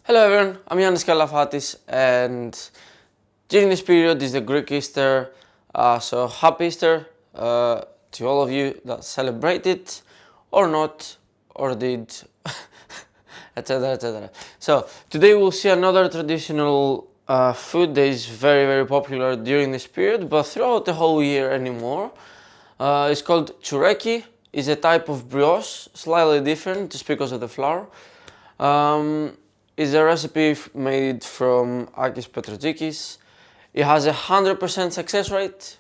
Hello everyone, I'm Yannis Kalafatis, and during this period is the Greek Easter, so happy Easter to all of you that celebrate it or not, or did, etc, etc. So today we'll see another traditional food that is very popular during this period, but throughout the whole year anymore. It's called Tsoureki. It's a type of brioche, slightly different just because of the flour. It's a recipe made from Akis Petretzikis. It has 100% success rate.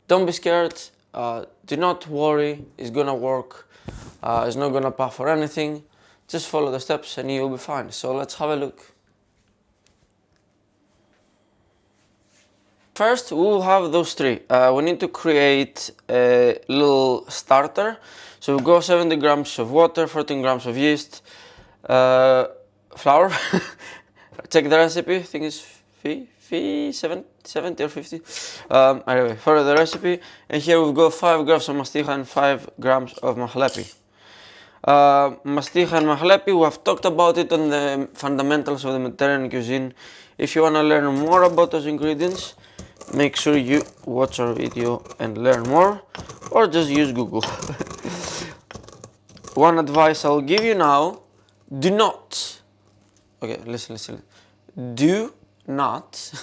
Don't be scared. Do not worry. It's gonna work. It's not gonna puff or anything. Just follow the steps and you'll be fine. So let's have a look. First, we will have those three. We need to create a little starter. So we go 70 grams of water, 14 grams of yeast, flour. Check the recipe. I think it's 70 or 50. Anyway, follow the recipe. And here we've got 5 grams of masticha and 5 grams of mahlepi. Masticha and mahlepi, we have talked about it on the fundamentals of the Mediterranean cuisine. If you want to learn more about those ingredients, make sure you watch our video and learn more, or just use Google. One advice I'll give you now: do not, okay, listen, do not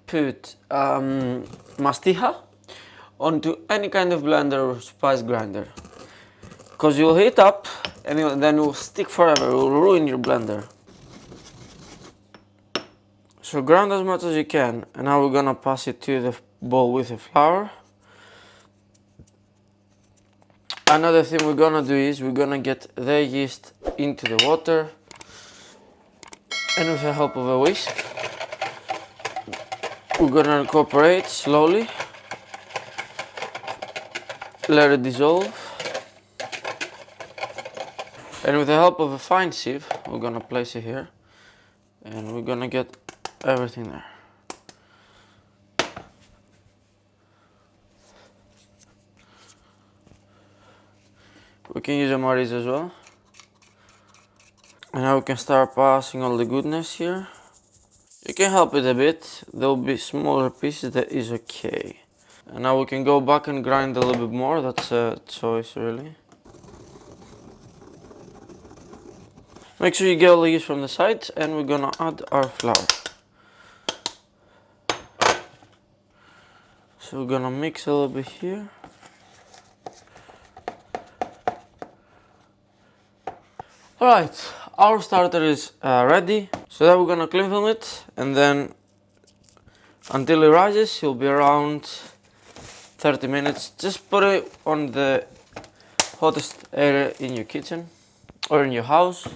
put masticha onto any kind of blender or spice grinder, because you'll heat up and then it will stick forever. It will ruin your blender. So grind as much as you can, and now we're gonna pass it to the bowl with the flour. Another thing we're gonna do is we're gonna get the yeast into the water, and with the help of a whisk, we're gonna incorporate slowly, let it dissolve, and with the help of a fine sieve, we're gonna place it here, and we're gonna get everything there. We can use a maurice as well. And now we can start passing all the goodness here. You can help it a bit, there'll be smaller pieces, that is okay. And now we can go back and grind a little bit more, that's a choice really. Make sure you get all the yeast from the sides, and we're gonna add our flour. So we're gonna mix a little bit here. Alright, our starter is ready. So then we're gonna clean film it, and then until it rises, it'll be around 30 minutes. Just put it on the hottest area in your kitchen or in your house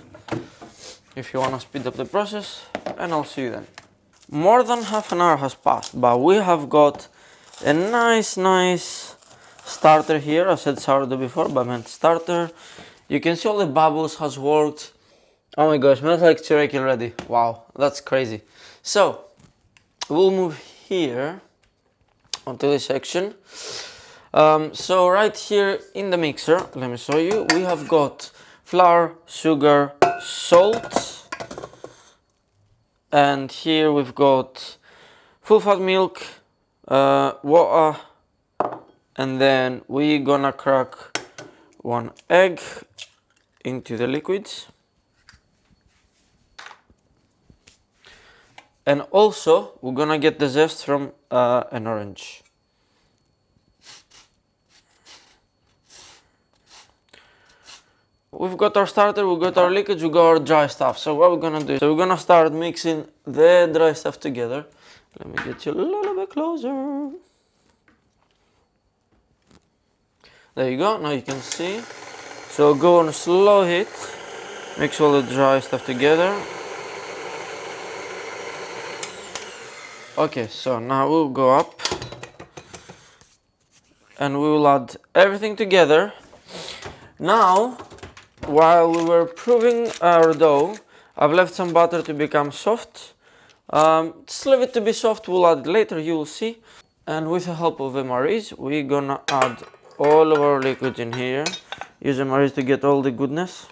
if you wanna speed up the process, and I'll see you then. More than half an hour has passed, but we have got a nice starter here. I said sourdough before, but I meant starter. You can see all the bubbles has worked. Oh my gosh, smells like Tsoureki already. Wow, that's crazy. So we'll move here onto this section. So right here in the mixer, let me show you, we have got flour, sugar, salt, and here we've got full fat milk, water, and then we're gonna crack 1 egg into the liquids. And also we're gonna get the zest from an orange. We've got our starter, we've got our liquids, we've got our dry stuff. So what we're gonna do, so we're gonna start mixing the dry stuff together. Let me get you a little bit closer. There you go, now you can see. So go on a slow heat, mix all the dry stuff together. Okay, so now we'll go up and we will add everything together. Now, while we were proving our dough, I've left some butter to become soft. Just leave it to be soft, we'll add it later, you will see. And with the help of a maurice, we're gonna add all of our liquids in here. Use a maurice to get all the goodness.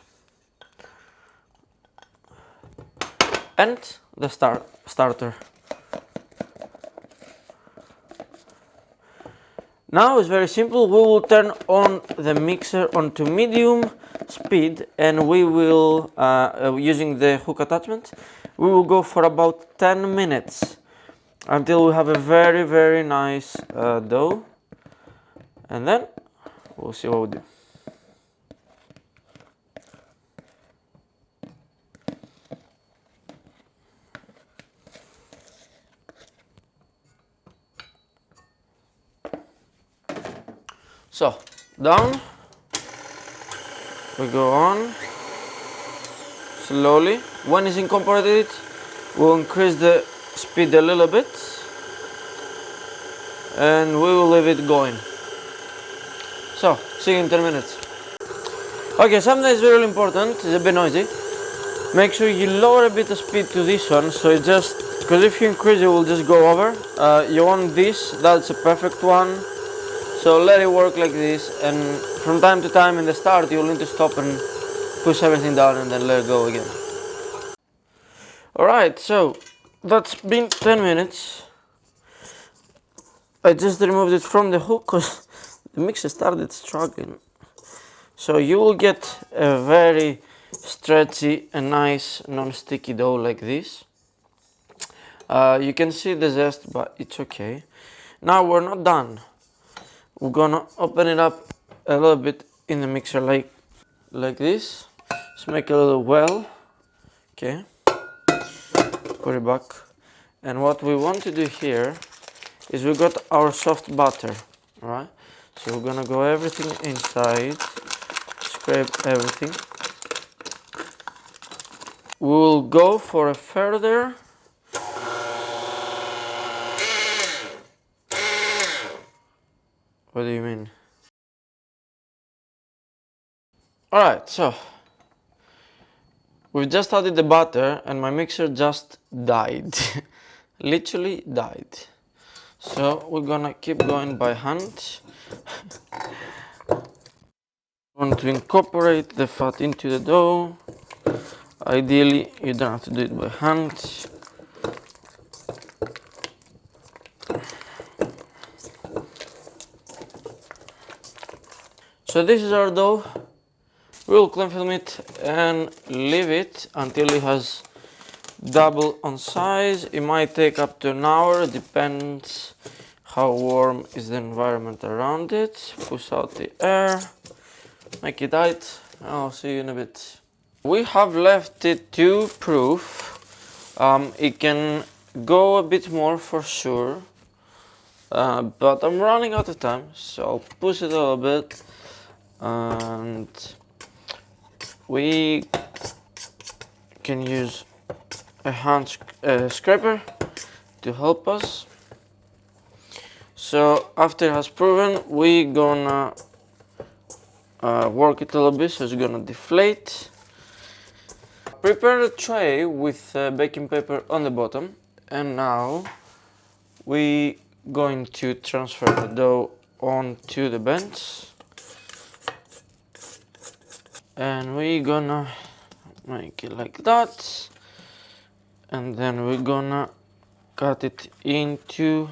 and the starter. Now it's very simple. We will turn on the mixer onto medium speed, and we will, using the hook attachment, we will go for about 10 minutes until we have a very nice dough, and then we'll see what we do. So, down, we go on, slowly. When it's incorporated, we'll increase the speed a little bit, and we will leave it going. So, see you in 10 minutes. Okay, something that's really important, it's a bit noisy. Make sure you lower a bit the speed to this one, so it just, because if you increase it will just go over. You want this, that's a perfect one. So let it work like this, and from time to time in the start you'll need to stop and push everything down and then let it go again. Alright, so that's been 10 minutes. I just removed it from the hook because the mixer started struggling. So you will get a very stretchy and nice non-sticky dough like this. You can see the zest, but it's okay. Now we're not done. We're gonna open it up a little bit in the mixer like this. Just make a little well. Okay. Put it back. And what we want to do here is we got our soft butter, right? So we're gonna go everything inside, scrape everything. We will go for a further What do you mean? Alright, so we've just added the butter and my mixer just died. Literally died. So we're gonna keep going by hand. Want to incorporate the fat into the dough. Ideally, you don't have to do it by hand. So this is our dough. We'll cling film it and leave it until it has double on size. It might take up to an hour, depends how warm is the environment around it. Push out the air, make it tight. I'll see you in a bit. We have left it to proof. It can go a bit more for sure, but I'm running out of time, so I'll push it a little bit, and we can use a hand scraper to help us. So after it has proven, we gonna work it a little bit, so it's gonna deflate. Prepare a tray with baking paper on the bottom, and now we going to transfer the dough onto the bench, and we gonna make it like that, and then we're gonna cut it into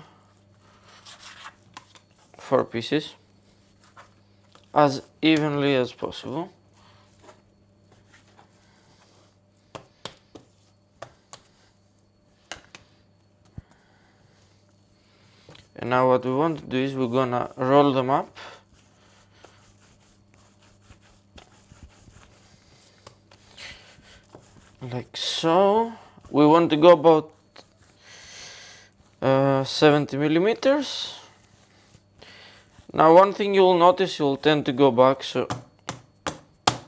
4 pieces as evenly as possible. And now what we want to do is we're gonna roll them up like so. We want to go about 70 millimeters. Now one thing you'll notice, you'll tend to go back, so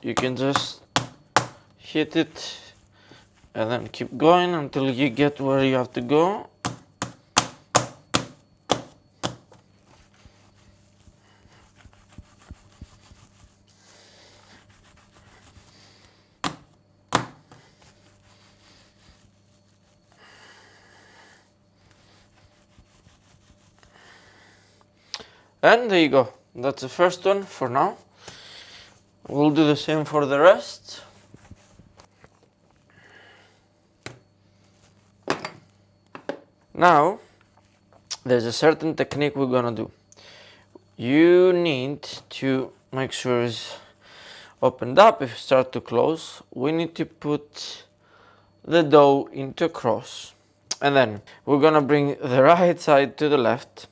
you can just hit it and then keep going until you get where you have to go. And there you go, that's the first one for now. We'll do the same for the rest. Now, there's a certain technique we're gonna do. You need to make sure it's opened up. If you start to close, we need to put the dough into a cross. And then we're gonna bring the right side to the left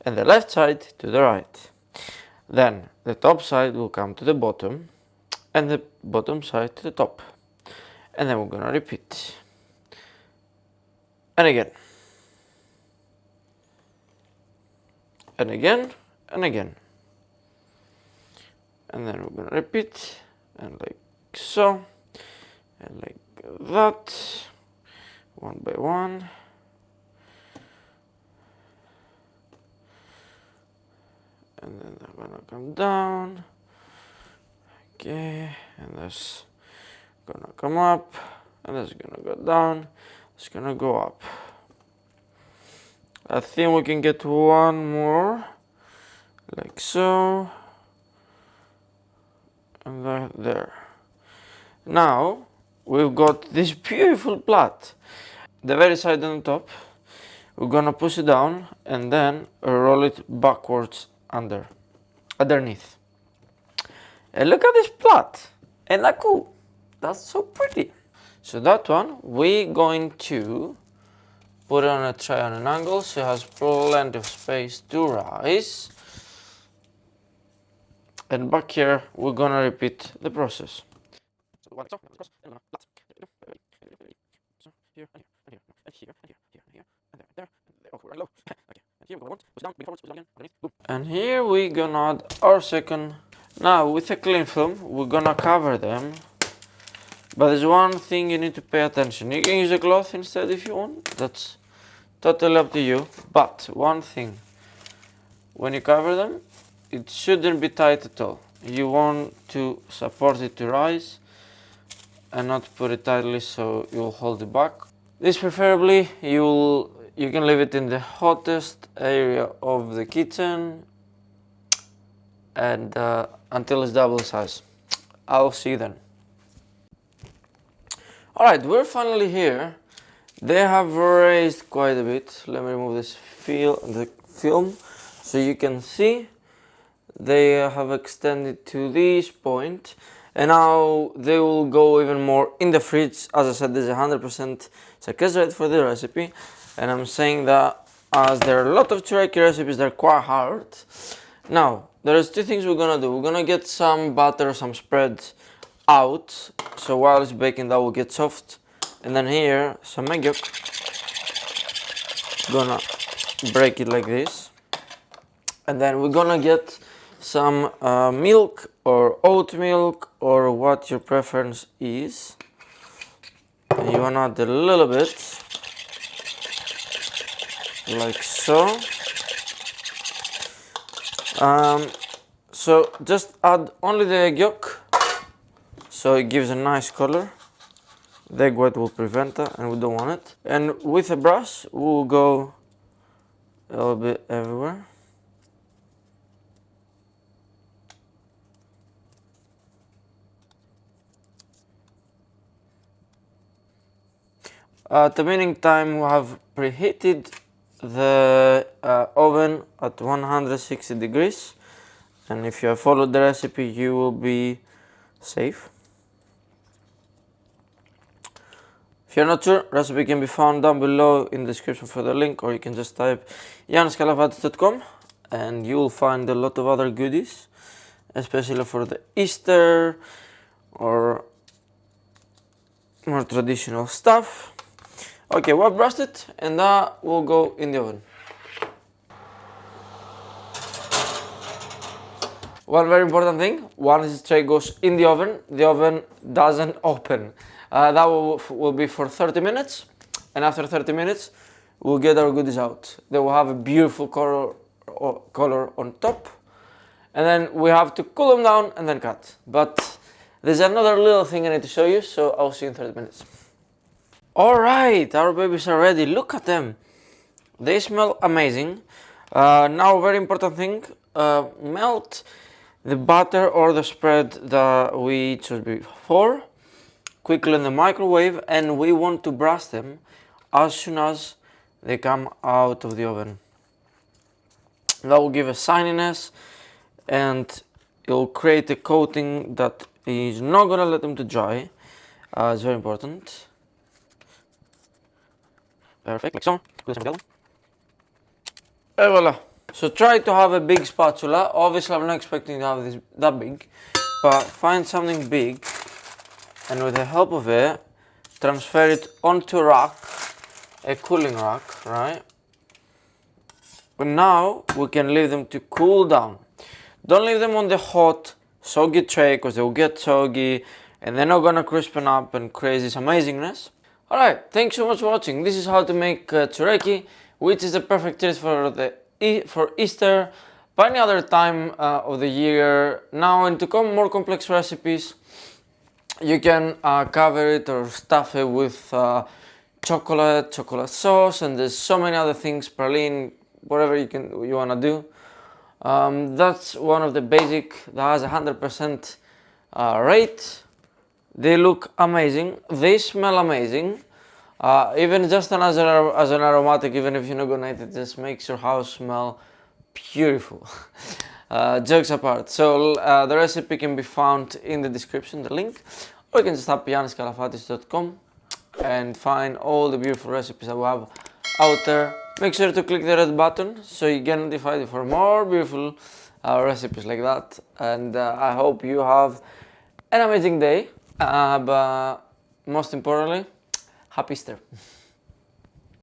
and the left side to the right. Then the top side will come to the bottom and the bottom side to the top. And then we're gonna repeat. And again. And again and again. And then we're gonna repeat and like so and like that, one by one. And then they're gonna come down. Okay, and that's gonna come up, and that's gonna go down, it's gonna go up. I think we can get one more, like so, and there. Now, we've got this beautiful plate. The very side on the top, we're gonna push it down, and then roll it backwards underneath. And look at this plate, and that cool. That's so pretty. So that one, we're going to put it on a tray on an angle so it has plenty of space to rise. And back here, we're gonna repeat the process. And here we're gonna add our second. Now with a cling film, we're gonna cover them. But there's one thing you need to pay attention. You can use a cloth instead if you want. That's totally up to you. But one thing, when you cover them, it shouldn't be tight at all. You want to support it to rise and not put it tightly so you'll hold it back. This preferably you can leave it in the hottest area of the kitchen and until it's double size. I'll see you then. Alright, we're finally here. They have raised quite a bit. Let me remove this the film so you can see. They have extended to this point and now they will go even more in the fridge. As I said, there's 100% success rate for the recipe, and I'm saying that as there are a lot of Tsoureki recipes, they're quite hard. Now, there's two things we're gonna do. We're gonna get some butter, some spread out, so while it's baking that will get soft. And then here, some egg yolk. Gonna break it like this. And then we're gonna get some milk or oat milk or what your preference is. And you wanna add a little bit, like so. So just add only the egg yolk, so it gives a nice color. The egg white will prevent that, and we don't want it. And with a brush, we'll go a little bit everywhere. At the meantime, we have preheated the oven at 160 degrees, and if you have followed the recipe, you will be safe. If you're not sure, recipe can be found down below in the description for the link, or you can just type yanniskalavatis.com and you will find a lot of other goodies, especially for the Easter or more traditional stuff. Okay, we've brushed it and that will go in the oven. One very important thing, once this tray goes in the oven doesn't open. That will be for 30 minutes, and after 30 minutes we'll get our goodies out. They will have a beautiful color on top, and then we have to cool them down and then cut. But there's another little thing I need to show you, so I'll see you in 30 minutes. Alright, our babies are ready. Look at them. They smell amazing. Now, very important thing, melt the butter or the spread that we chose before quickly in the microwave, and we want to brush them as soon as they come out of the oven. That will give a shininess and it will create a coating that is not gonna let them to dry. It's very important. Perfect, like so. Put them together. And voila. So try to have a big spatula. Obviously I'm not expecting to have this that big, but find something big and with the help of it, transfer it onto a rack, a cooling rack, right? But now we can leave them to cool down. Don't leave them on the hot, soggy tray because they will get soggy and they're not gonna crispen up and create this amazingness. Alright, thanks so much for watching. This is how to make tsoureki, which is the perfect treat for Easter, by any other time of the year. Now, and to come more complex recipes, you can cover it or stuff it with chocolate sauce, and there's so many other things, praline, whatever you wanna do. That's one of the basic that has 100% rate. They look amazing. They smell amazing. Even just as an aromatic, even if you're not gonna eat it, just makes your house smell beautiful. Jokes apart. So the recipe can be found in the description, the link, or you can just type yanniskalafatis.com and find all the beautiful recipes that we have out there. Make sure to click the red button so you get notified for more beautiful recipes like that. And I hope you have an amazing day, but most importantly, happy Easter.